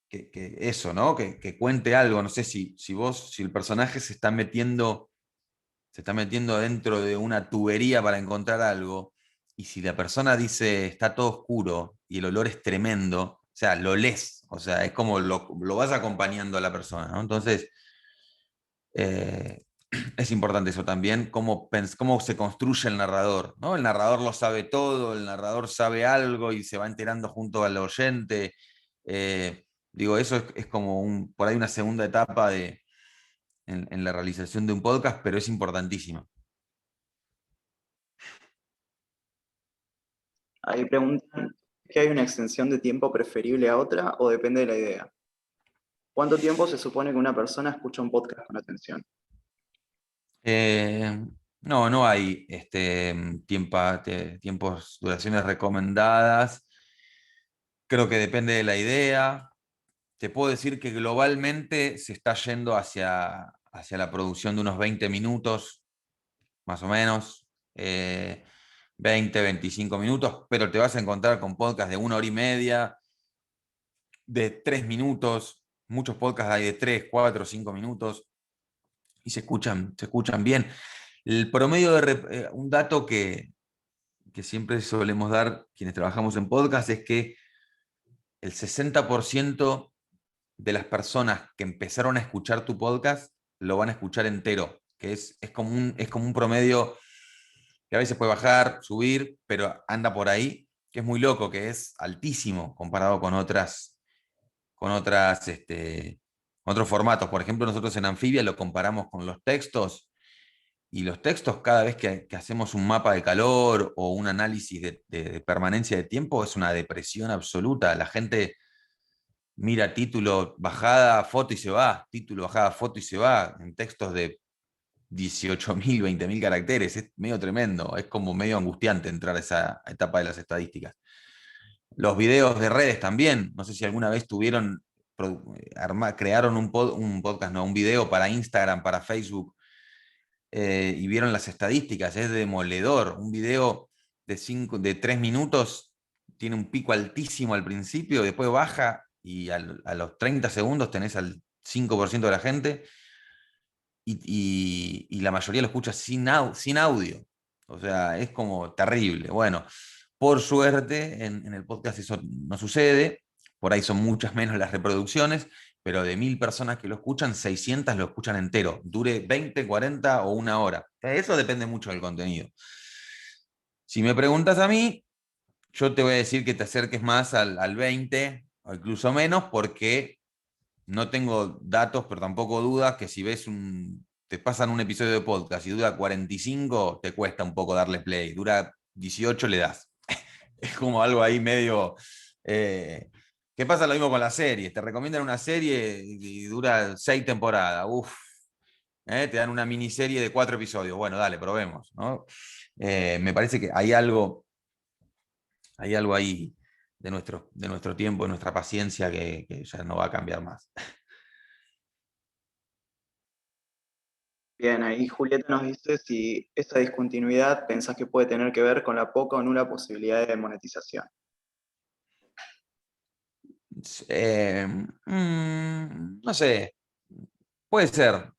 eso, ¿no? Que cuente algo, no sé si el personaje se está metiendo dentro de una tubería para encontrar algo, y si la persona dice está todo oscuro y el olor es tremendo, o sea, lo lees, o sea, es como lo vas acompañando a la persona, ¿no? Entonces, eh, es importante eso también, cómo se construye el narrador, ¿no? El narrador lo sabe todo, el narrador sabe algo y se va enterando junto al oyente. Digo, eso es como por ahí una segunda etapa en la realización de un podcast, pero es importantísima. Ahí preguntan, ¿que hay una extensión de tiempo preferible a otra o depende de la idea? ¿Cuánto tiempo se supone que una persona escucha un podcast con atención? Eh, no, no hay tiempos, duraciones recomendadas. Creo que depende de la idea. Te puedo decir que globalmente se está yendo hacia la producción de unos 20 minutos, más o menos. 20, 25 minutos, pero te vas a encontrar con podcasts de 1 hora y media, de 3 minutos. Muchos podcasts hay de 3, 4, 5 minutos y se escuchan bien. El promedio un dato que siempre solemos dar quienes trabajamos en podcast es que el 60% de las personas que empezaron a escuchar tu podcast lo van a escuchar entero, que es como un promedio que a veces puede bajar, subir, pero anda por ahí, que es muy loco, que es altísimo comparado con otros formatos. Por ejemplo, nosotros en Anfibia lo comparamos con los textos. Y los textos, cada vez que hacemos un mapa de calor o un análisis de permanencia de tiempo, es una depresión absoluta. La gente mira título, bajada, foto y se va, título, bajada, foto y se va, en textos de 18.000, 20.000 caracteres. Es medio tremendo, es como medio angustiante entrar a esa etapa de las estadísticas. Los videos de redes también, no sé si alguna vez crearon un podcast, no, un video para Instagram, para Facebook, y vieron las estadísticas, es demoledor. Un video de 3 minutos tiene un pico altísimo al principio, después baja y a los 30 segundos tenés al 5% de la gente, y la mayoría lo escucha sin audio. O sea, es como terrible. Bueno, por suerte en el podcast eso no sucede, por ahí son muchas menos las reproducciones, pero de 1.000 personas que lo escuchan, 600 lo escuchan entero, dure 20, 40 o 1 hora. Eso depende mucho del contenido. Si me preguntas a mí, yo te voy a decir que te acerques más al 20 o incluso menos, porque no tengo datos, pero tampoco dudas que si te pasan un episodio de podcast y dura 45, te cuesta un poco darle play. Dura 18, le das. Es como algo ahí medio. ¿Qué pasa lo mismo con las series? Te recomiendan una serie y dura 6 temporadas. Uf. Te dan una miniserie de 4 episodios. Bueno, dale, probemos, ¿no? Me parece que hay algo ahí de nuestro tiempo, de nuestra paciencia, que ya no va a cambiar más. Bien, ahí Julieta nos dice si esa discontinuidad pensás que puede tener que ver con la poca o nula posibilidad de monetización. No sé, puede ser,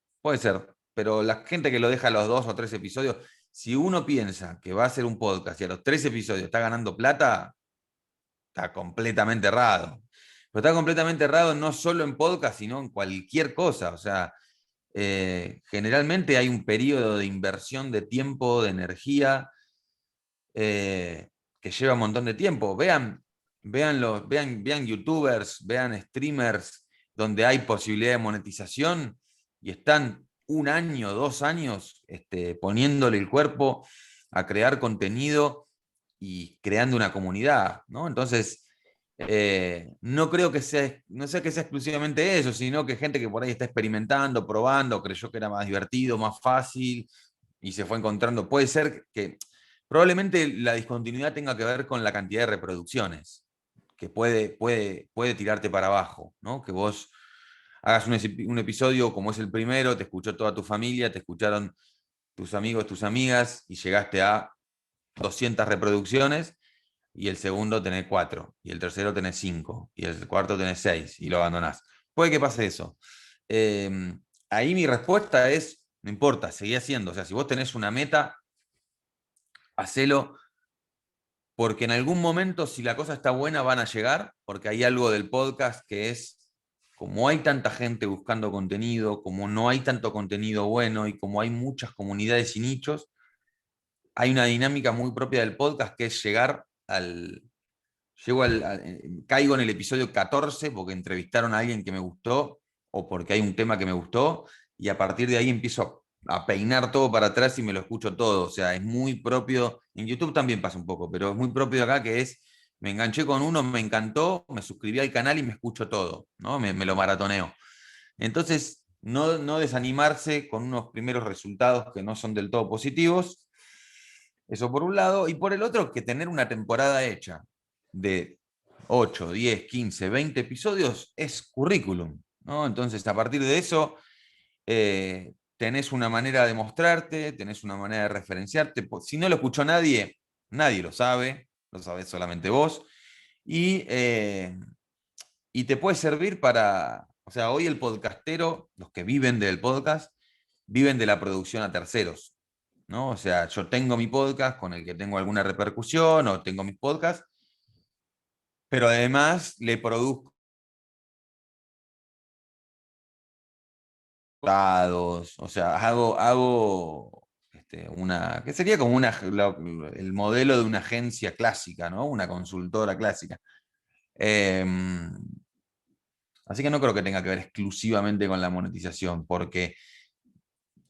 pero la gente que lo deja a los 2 o 3 episodios, si uno piensa que va a hacer un podcast y a los 3 episodios está ganando plata, está completamente errado. Pero está completamente errado no solo en podcast, sino en cualquier cosa. O sea, generalmente hay un periodo de inversión de tiempo, de energía, que lleva un montón de tiempo. Vean youtubers, vean streamers donde hay posibilidad de monetización y están 1 año, 2 años poniéndole el cuerpo a crear contenido y creando una comunidad, ¿no? Entonces, no creo que sea, no sé que sea exclusivamente eso, sino que gente que por ahí está experimentando, probando, creyó que era más divertido, más fácil y se fue encontrando. Puede ser que probablemente la discontinuidad tenga que ver con la cantidad de reproducciones, que puede tirarte para abajo, ¿no? Que vos hagas un episodio como es el primero, te escuchó toda tu familia, te escucharon tus amigos, tus amigas, y llegaste a 200 reproducciones, y el segundo tenés 4, y el tercero tenés 5, y el cuarto tenés 6, y lo abandonás. Puede que pase eso. Eh, Ahí mi respuesta es, no importa, seguí haciendo. O sea, si vos tenés una meta, hacelo, porque en algún momento, si la cosa está buena, van a llegar, porque hay algo del podcast que es, como hay tanta gente buscando contenido, como no hay tanto contenido bueno y como hay muchas comunidades y nichos, hay una dinámica muy propia del podcast que es llegar al... Caigo en el episodio 14 porque entrevistaron a alguien que me gustó o porque hay un tema que me gustó y a partir de ahí empiezo a peinar todo para atrás y me lo escucho todo. O sea, es muy propio, en YouTube también pasa un poco, pero es muy propio de acá que es, me enganché con uno, me encantó, me suscribí al canal y me escucho todo, ¿no? Me lo maratoneo. Entonces, no desanimarse con unos primeros resultados que no son del todo positivos, eso por un lado, y por el otro, que tener una temporada hecha de 8, 10, 15, 20 episodios es currículum, ¿no? Entonces, a partir de eso, tenés una manera de mostrarte, tenés una manera de referenciarte. Si no lo escuchó nadie, nadie lo sabés solamente vos, y, y te puede servir para, o sea, hoy el podcastero, los que viven del podcast, viven de la producción a terceros, ¿no? O sea, yo tengo mi podcast con el que tengo alguna repercusión o tengo mis podcasts, pero además le produzco dados, o sea, hago que sería como el modelo de una agencia clásica, ¿no? Una consultora clásica. Eh, Así que no creo que tenga que ver exclusivamente con la monetización, porque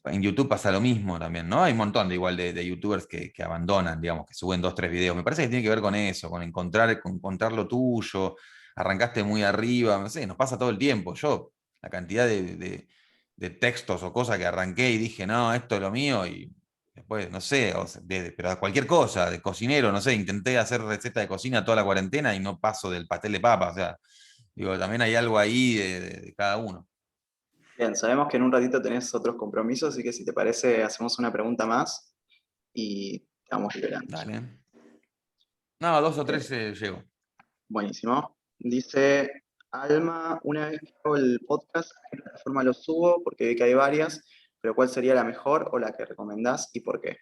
en YouTube pasa lo mismo también, ¿no? Hay un montón de youtubers que abandonan, digamos, que suben 2, 3 videos. Me parece que tiene que ver con eso, con encontrar lo tuyo. Arrancaste muy arriba, no sé, nos pasa todo el tiempo. Yo, la cantidad de textos o cosas que arranqué y dije, no, esto es lo mío, y después, no sé, o sea, pero cualquier cosa, de cocinero, no sé, intenté hacer receta de cocina toda la cuarentena y no paso del pastel de papa, o sea, digo, también hay algo ahí de cada uno. Bien, sabemos que en un ratito tenés otros compromisos, así que si te parece, hacemos una pregunta más y te vamos liberando. Dale. No, 2 o 3 Eh, llego. Buenísimo. Dice Alma, una vez que hago el podcast, ¿a qué plataforma lo subo? Porque vi que hay varias, pero ¿cuál sería la mejor o la que recomendás y por qué?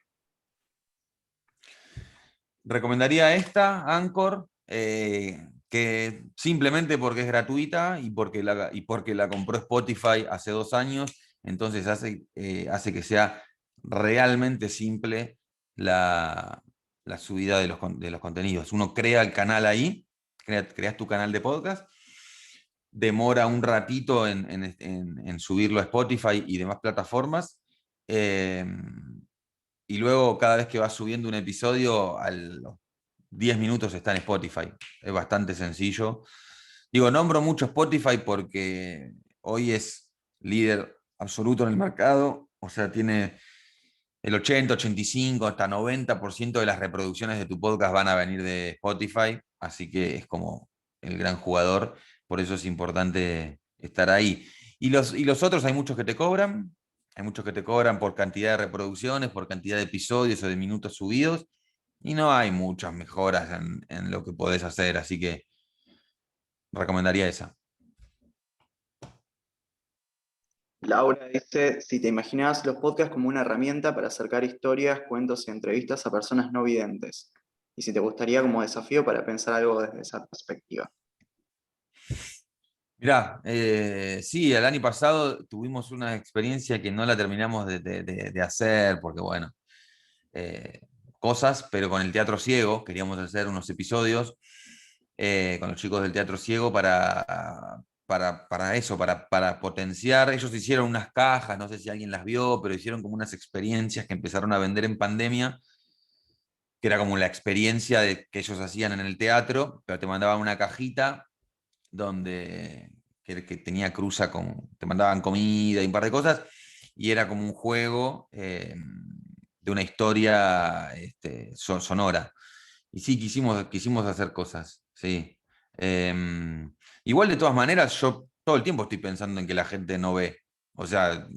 Recomendaría esta, Anchor, que simplemente porque es gratuita y porque la compró Spotify hace 2 años, entonces hace que sea realmente simple la subida de los contenidos. Uno crea el canal ahí, creas tu canal de podcast, demora un ratito en subirlo a Spotify y demás plataformas. eh, y luego cada vez que vas subiendo un episodio, a los 10 minutos está en Spotify. Es bastante sencillo. Digo, nombro mucho Spotify porque hoy es líder absoluto en el mercado, o sea, tiene el 80, 85, hasta 90% de las reproducciones de tu podcast van a venir de Spotify, así que es como el gran jugador, por eso es importante estar ahí. Y los otros, hay muchos que te cobran por cantidad de reproducciones, por cantidad de episodios o de minutos subidos, y no hay muchas mejoras en lo que podés hacer, así que recomendaría esa. Laura dice, si te imaginabas los podcasts como una herramienta para acercar historias, cuentos y entrevistas a personas no videntes, y si te gustaría como desafío para pensar algo desde esa perspectiva. Mirá, sí, el año pasado tuvimos una experiencia que no la terminamos de hacer, porque bueno, eh, cosas, pero con el Teatro Ciego queríamos hacer unos episodios con los chicos del Teatro Ciego para eso, para potenciar. Ellos hicieron unas cajas, no sé si alguien las vio, pero hicieron como unas experiencias que empezaron a vender en pandemia, que era como la experiencia que ellos hacían en el teatro, pero te mandaban una cajita donde que tenía cruza te mandaban comida y un par de cosas, y era como un juego de una historia sonora. Y sí, quisimos hacer cosas, sí. Igual de todas maneras, yo todo el tiempo estoy pensando en que la gente no ve. O sea,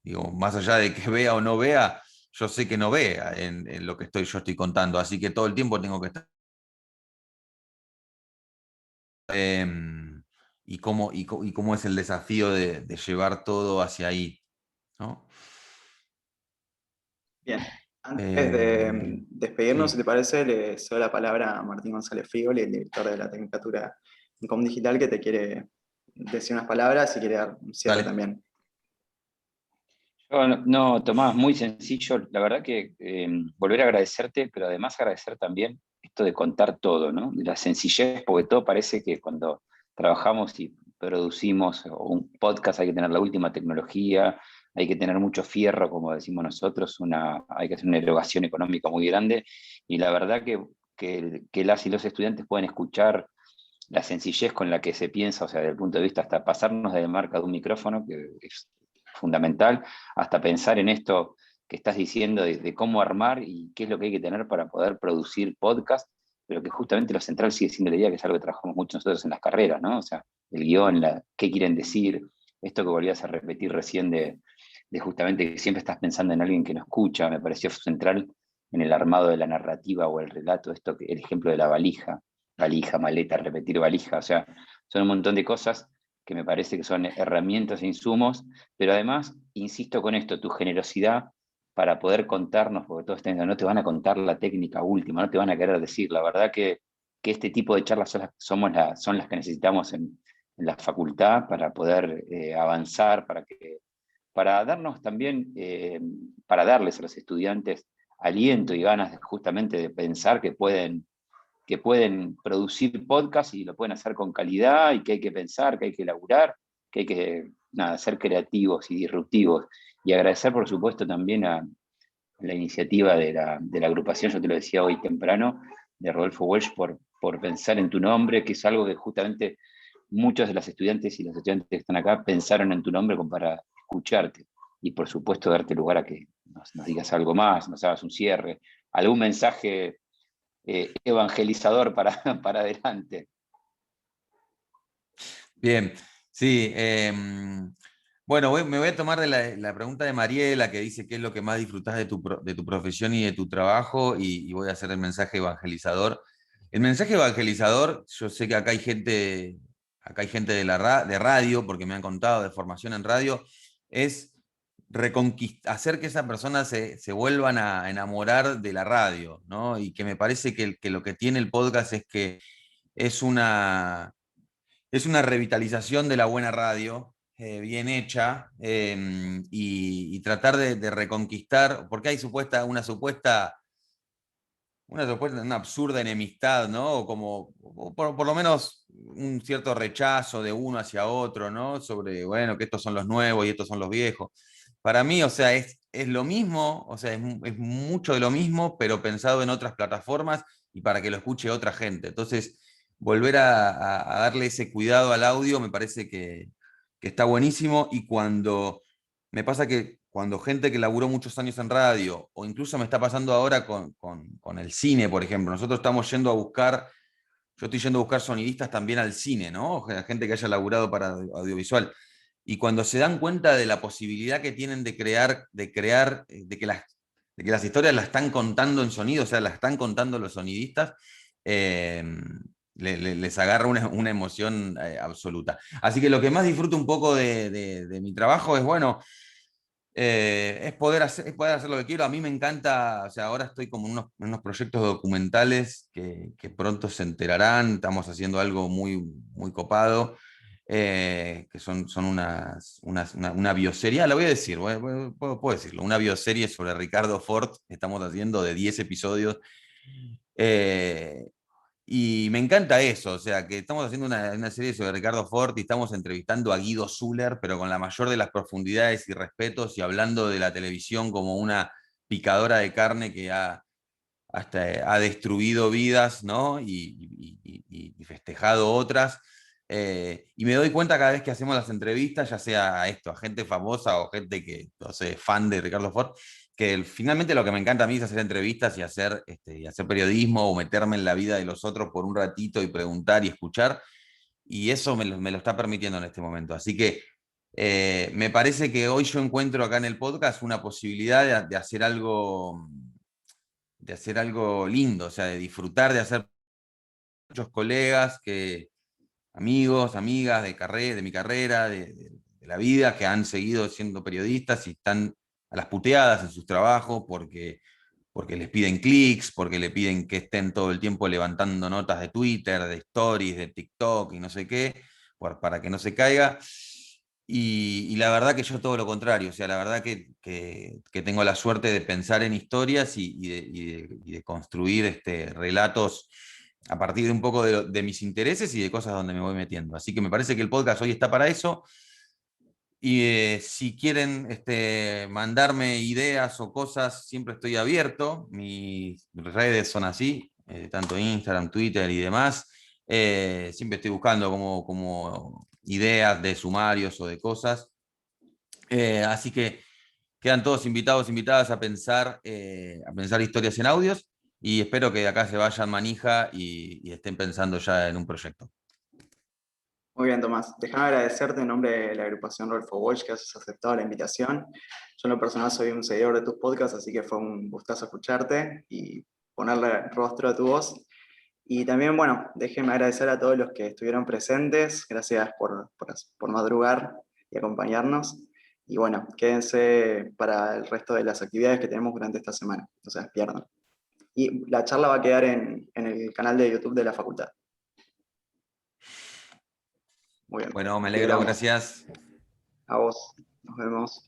digo, más allá de que vea o no vea, yo sé que no ve en lo que yo estoy contando, así que todo el tiempo tengo que estar y cómo es el desafío de llevar todo hacia ahí, ¿no? Bien, antes de Eh, despedirnos, si sí, te parece, le cedo la palabra a Martín González Frioli, el director de la Tecnicatura en Com Digital, que te quiere decir unas palabras y quiere dar un cierre dale. también. No, no, Tomás, muy sencillo. La verdad que volver a agradecerte, pero además agradecer también esto de contar todo, ¿no? De la sencillez, porque todo parece que cuando trabajamos y producimos un podcast hay que tener la última tecnología, hay que tener mucho fierro, como decimos nosotros, hay que hacer una erogación económica muy grande, y la verdad que las y los estudiantes pueden escuchar la sencillez con la que se piensa, o sea, desde el punto de vista hasta pasarnos de marca de un micrófono, que es fundamental, hasta pensar en esto que estás diciendo de cómo armar y qué es lo que hay que tener para poder producir podcast, pero que justamente lo central sigue siendo la idea, que es algo que trabajamos mucho nosotros en las carreras, ¿no? O sea, el guión, qué quieren decir, esto que volvías a repetir recién de justamente que siempre estás pensando en alguien que no escucha, me pareció central en el armado de la narrativa o el relato, el ejemplo de la valija, maleta, repetir valija, o sea, son un montón de cosas que me parece que son herramientas e insumos, pero además, insisto con esto, tu generosidad para poder contarnos, porque todos no te van a contar la técnica última, no te van a querer decir, la verdad que este tipo de charlas son las que necesitamos en la facultad para poder avanzar, para darnos también, para darles a los estudiantes aliento y ganas justamente de pensar que pueden producir podcast y lo pueden hacer con calidad y que hay que pensar, que hay que elaborar, que hay que ser creativos y disruptivos. Y agradecer, por supuesto, también a la iniciativa de la agrupación, yo te lo decía hoy temprano, de Rodolfo Welsh, por pensar en tu nombre, que es algo que justamente muchos de los estudiantes y los estudiantes que están acá pensaron en tu nombre como para escucharte. Y por supuesto darte lugar a que nos digas algo más, nos hagas un cierre, algún mensaje evangelizador para, para adelante. Bien, sí. Bueno, me voy a tomar de la pregunta de Mariela, que dice qué es lo que más disfrutás de tu profesión y de tu trabajo, y voy a hacer el mensaje evangelizador. El mensaje evangelizador, yo sé que acá hay gente de radio, porque me han contado de formación en radio, es hacer que esas personas se vuelvan a enamorar de la radio, ¿no? Y que me parece que lo que tiene el podcast es que es una es una revitalización de la buena radio, bien hecha, y tratar de reconquistar, porque hay una absurda enemistad, ¿no? O por lo menos un cierto rechazo de uno hacia otro, ¿no? Sobre, bueno, que estos son los nuevos y estos son los viejos. Para mí, o sea, es lo mismo, o sea, es mucho de lo mismo, pero pensado en otras plataformas y para que lo escuche otra gente. Entonces, volver a darle ese cuidado al audio me parece que está buenísimo, y me pasa que cuando gente que laburó muchos años en radio, o incluso me está pasando ahora con el cine, por ejemplo, nosotros estamos yendo a buscar yo estoy yendo a buscar sonidistas también al cine, ¿no? Gente que haya laburado para audiovisual. Y cuando se dan cuenta de la posibilidad que tienen de crear, de que las historias las están contando en sonido, o sea, las están contando los sonidistas, eh, les agarra una emoción absoluta. Así que lo que más disfruto un poco de mi trabajo es, bueno, es poder hacer lo que quiero. A mí me encanta, o sea, ahora estoy como en unos proyectos documentales que pronto se enterarán. Estamos haciendo algo muy, muy copado, que son una bioserie, la voy a decir, puedo decirlo, una bioserie sobre Ricardo Ford, que estamos haciendo de 10 episodios. Eh, y me encanta eso, o sea, que estamos haciendo una serie sobre Ricardo Ford y estamos entrevistando a Guido Zuller, pero con la mayor de las profundidades y respetos y hablando de la televisión como una picadora de carne que hasta ha destruido vidas, ¿no? Y festejado otras. Y me doy cuenta cada vez que hacemos las entrevistas, ya sea a gente famosa o gente que, no sé, fan de Ricardo Ford, que finalmente lo que me encanta a mí es hacer entrevistas y hacer periodismo o meterme en la vida de los otros por un ratito y preguntar y escuchar. Y eso me lo está permitiendo en este momento. Así que me parece que hoy yo encuentro acá en el podcast una posibilidad de hacer algo lindo, o sea, de disfrutar, de hacer muchos colegas, amigos, amigas de mi carrera, de la vida, que han seguido siendo periodistas y están a las puteadas en sus trabajos porque les piden clics, porque le piden que estén todo el tiempo levantando notas de Twitter, de Stories, de TikTok y no sé qué, para que no se caiga. Y la verdad que yo todo lo contrario, o sea, la verdad que tengo la suerte de pensar en historias y de construir relatos a partir de un poco de mis intereses y de cosas donde me voy metiendo. Así que me parece que el podcast hoy está para eso. Y si quieren mandarme ideas o cosas, siempre estoy abierto. Mis redes son así, tanto Instagram, Twitter y demás. Siempre estoy buscando como ideas de sumarios o de cosas. Así que quedan todos invitados, invitadas a pensar historias en audios y espero que de acá se vayan manija y estén pensando ya en un proyecto. Muy bien, Tomás. Déjame agradecerte en nombre de la agrupación Rodolfo Walsh que has aceptado la invitación. Yo en lo personal soy un seguidor de tus podcasts, así que fue un gustazo escucharte y ponerle rostro a tu voz. Y también, bueno, déjenme agradecer a todos los que estuvieron presentes. Gracias por madrugar y acompañarnos. Y bueno, quédense para el resto de las actividades que tenemos durante esta semana. No se las pierdan. Y la charla va a quedar en el canal de YouTube de la facultad. Muy bien. Bueno, me Nos alegro, liberamos. gracias. A vos. Nos vemos.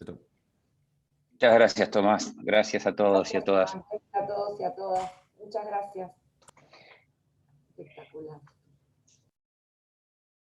Muchas gracias, Tomás. Gracias a todos y a Gracias, todas. Juan. Gracias a todos y a todas. Muchas gracias. Espectacular.